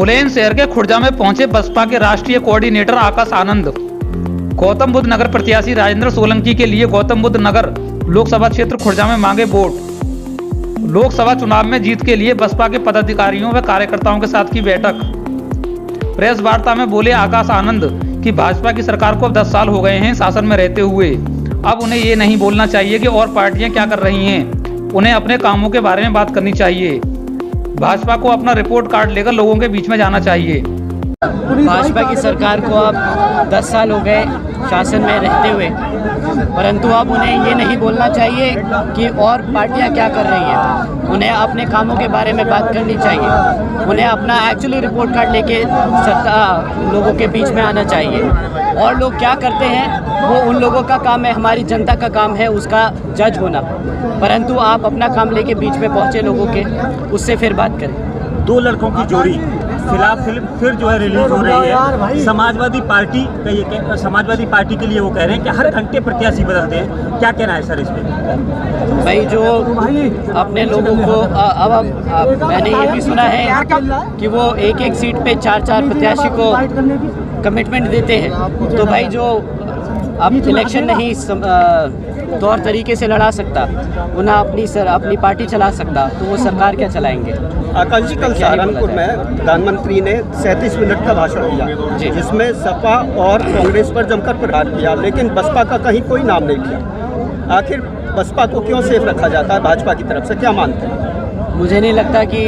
बुलंदशहर के खुर्जा में पहुंचे बसपा के राष्ट्रीय कोऑर्डिनेटर आकाश आनंद। गौतम बुद्ध नगर प्रत्याशी राजेंद्र सोलंकी के लिए गौतम बुद्ध नगर लोकसभा क्षेत्र खुर्जा में मांगे वोट। लोकसभा चुनाव में जीत के लिए बसपा के पदाधिकारियों व कार्यकर्ताओं के साथ की बैठक। प्रेस वार्ता में बोले आकाश आनंद कि भाजपा की सरकार को अब 10 साल हो गए हैं शासन में रहते हुए। अब उन्हें ये नहीं बोलना चाहिए कि और पार्टियां क्या कर रही हैं, उन्हें अपने कामों के बारे में बात करनी चाहिए। भाजपा को अपना रिपोर्ट कार्ड लेकर लोगों के बीच में जाना चाहिए। भाजपा की सरकार को अब 10 साल हो गए शासन में रहते हुए, परंतु अब उन्हें ये नहीं बोलना चाहिए कि और पार्टियां क्या कर रही हैं। उन्हें अपने कामों के बारे में बात करनी चाहिए। उन्हें अपना एक्चुअली रिपोर्ट कार्ड लेके लोगों के बीच में आना चाहिए। और लोग क्या करते हैं वो उन लोगों का काम है, हमारी जनता का काम है उसका जज होना। परंतु आप अपना काम लेके बीच में पहुँचे लोगों के, उससे फिर बात करें। 2 लड़कों की जोड़ी फिल्म फिर जो है रिलीज हो रही है। समाजवादी पार्टी के लिए वो कह रहे हैं कि हर घंटे प्रत्याशी बदलते हैं। क्या कहना है सर इस पे? भाई जो अपने लोगों को अब मैंने ये भी सुना है कि वो एक सीट पे 4 प्रत्याशी को कमिटमेंट देते हैं। तो भाई जो अब इलेक्शन नहीं तौर तरीके से लड़ा सकता, वो ना अपनी पार्टी चला सकता, तो वो सरकार क्या चलाएंगे। आकाश जी, कल सहारनपुर में प्रधानमंत्री ने 37 मिनट का भाषण दिया जिसमें सपा और कांग्रेस पर जमकर प्रहार किया, लेकिन बसपा का कहीं कोई नाम नहीं लिया। आखिर बसपा को क्यों सेफ रखा जाता है भाजपा की तरफ से, क्या मानते हैं? मुझे नहीं लगता कि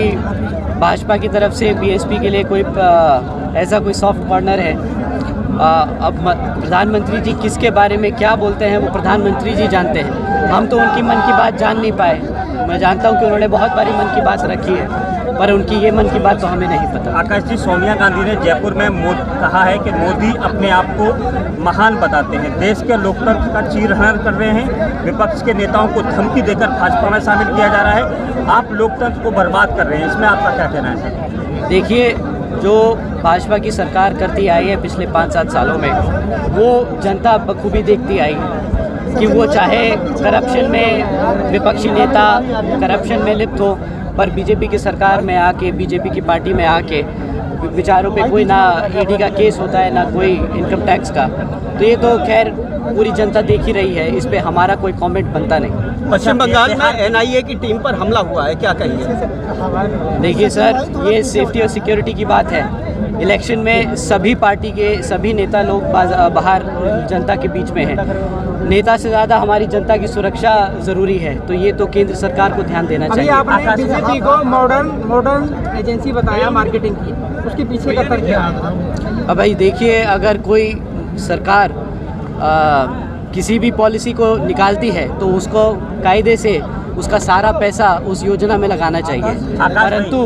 भाजपा की तरफ से बीएसपी के लिए कोई ऐसा कोई सॉफ्ट कॉर्नर है। अब प्रधानमंत्री जी किसके बारे में क्या बोलते हैं वो प्रधानमंत्री जी जानते हैं। हम तो उनकी मन की बात जान नहीं पाए। मैं जानता हूं कि उन्होंने बहुत बारी मन की बात रखी है, पर उनकी ये मन की बात तो हमें नहीं पता। आकाश जी, सोनिया गांधी ने जयपुर में कहा है कि मोदी अपने आप को महान बताते हैं, देश के लोकतंत्र का चीरहरण कर रहे हैं, विपक्ष के नेताओं को धमकी देकर भाजपा में शामिल किया जा रहा है, आप लोकतंत्र को बर्बाद कर रहे हैं। इसमें आपका क्या कहना है सर? देखिए, जो भाजपा की सरकार करती आई है पिछले 5-7 सालों में, वो जनता बखूबी देखती आई कि वो चाहे करप्शन में विपक्षी नेता करप्शन में लिप्त हो, पर बीजेपी की सरकार में आके, बीजेपी की पार्टी में आके विचारों पे कोई ना ईडी का केस होता है ना कोई इनकम टैक्स का। तो ये तो खैर पूरी जनता देख ही रही है, इस पे हमारा कोई कमेंट बनता नहीं। पश्चिम बंगाल में एनआईए की टीम पर हमला हुआ है, क्या कहेंगे? देखिए सर, ये सेफ्टी और सिक्योरिटी की बात है। इलेक्शन में सभी पार्टी के सभी नेता लोग बाहर जनता के बीच में हैं। नेता से ज़्यादा हमारी जनता की सुरक्षा ज़रूरी है, तो ये तो केंद्र सरकार को ध्यान देना चाहिए। आपने बीजेपी को मॉडर्न एजेंसी बताया मार्केटिंग की, उसके पीछे का तर्क क्या है? अब भाई देखिए, अगर कोई सरकार किसी भी पॉलिसी को निकालती है तो उसको कायदे से उसका सारा पैसा उस योजना में लगाना चाहिए, परंतु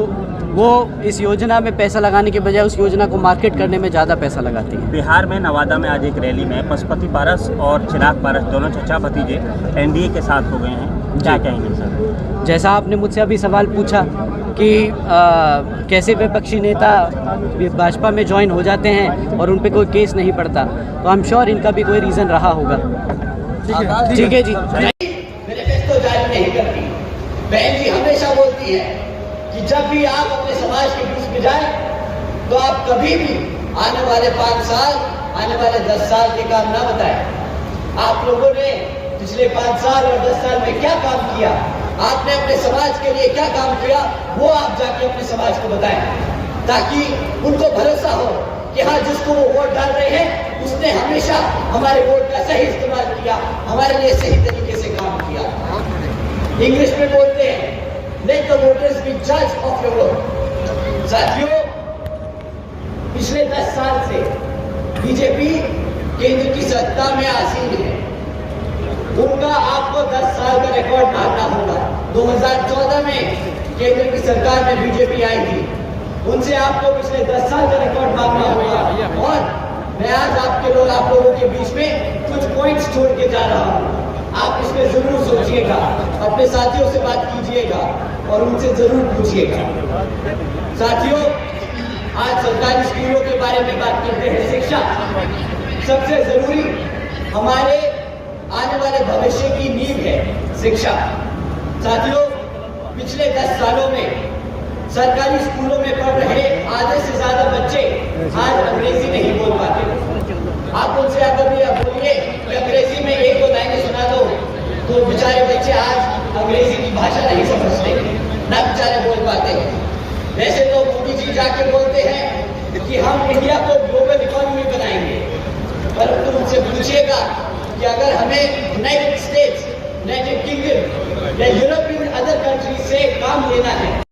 वो इस योजना में पैसा लगाने के बजाय उस योजना को मार्केट करने में ज़्यादा पैसा लगाती है। बिहार में नवादा में आज एक रैली में पशुपति पारस और चिराग पारस दोनों चचा भतीजे एनडीए के साथ हो गए हैं, क्या कहेंगे सर? जैसा आपने मुझसे अभी सवाल पूछा कि कैसे विपक्षी नेता भाजपा में ज्वाइन हो जाते हैं और उन पे कोई केस नहीं पड़ता, तो आई एम श्योर इनका भी कोई रीज़न रहा होगा। ठीक है जी। मैनिफेस्टो जारी नहीं करती। बहन जी हमेशा बोलती है कि जब भी आप अपने समाज के बीच में जाए तो आप कभी भी आने वाले 5 साल, आने वाले 10 साल के काम ना बताएं। आप लोगों ने पिछले 5 साल और 10 साल में क्या काम किया, आपने अपने समाज के लिए क्या काम किया, वो आप जाके अपने समाज को बताएं, ताकि उनको भरोसा हो कि हाँ, जिसको वो वोट डाल रहे हैं उसने हमेशा हमारे वोट का सही इस्तेमाल किया, हमारे लिए सही तरीके से काम किया। इंग्लिश में बोलते हैं Let the voters be judge of your vote। साथियों, पिछले 10 साल से बीजेपी केंद्र की सत्ता में आसीन है। उनका आपको 10 साल का रिकॉर्ड मानना होगा। 2014 में केंद्र की सरकार में बीजेपी आई थी, उनसे आपको पिछले 10 साल का रिकॉर्ड मानना होगा। और मैं आज आप लोगों के बीच में कुछ पॉइंट्स छोड़ के जा रहा हूँ। आप इसमें जरूर सोचिएगा, अपने साथियों से बात कीजिएगा और उनसे जरूर पूछिएगा। साथियों, आज सरकारी स्कूलों के बारे में बात करते हैं। शिक्षा सबसे जरूरी हमारे आने वाले भविष्य की नींव है, शिक्षा। साथियों, पिछले 10 सालों में सरकारी स्कूलों में पढ़ रहे आधे से ज्यादा बच्चे आज अंग्रेजी नहीं बोल पाते। आप उनसे अगर भी बोलिए कि अंग्रेजी में एक दो लाइनें सुना दो, तो बेचारे बच्चे आज अंग्रेजी की भाषा नहीं समझते, ना बेचारे बोल पाते हैं। वैसे तो मोदी जी जाके बोलते हैं कि हम इंडिया को ग्लोबल इकोनॉमी बनाएंगे, परंतु उनसे पूछिएगा कि अगर हमें यूनाइटेड स्टेट्स, यूनाइटेड किंगडम या यूरोपियन अदर कंट्रीज से काम लेना है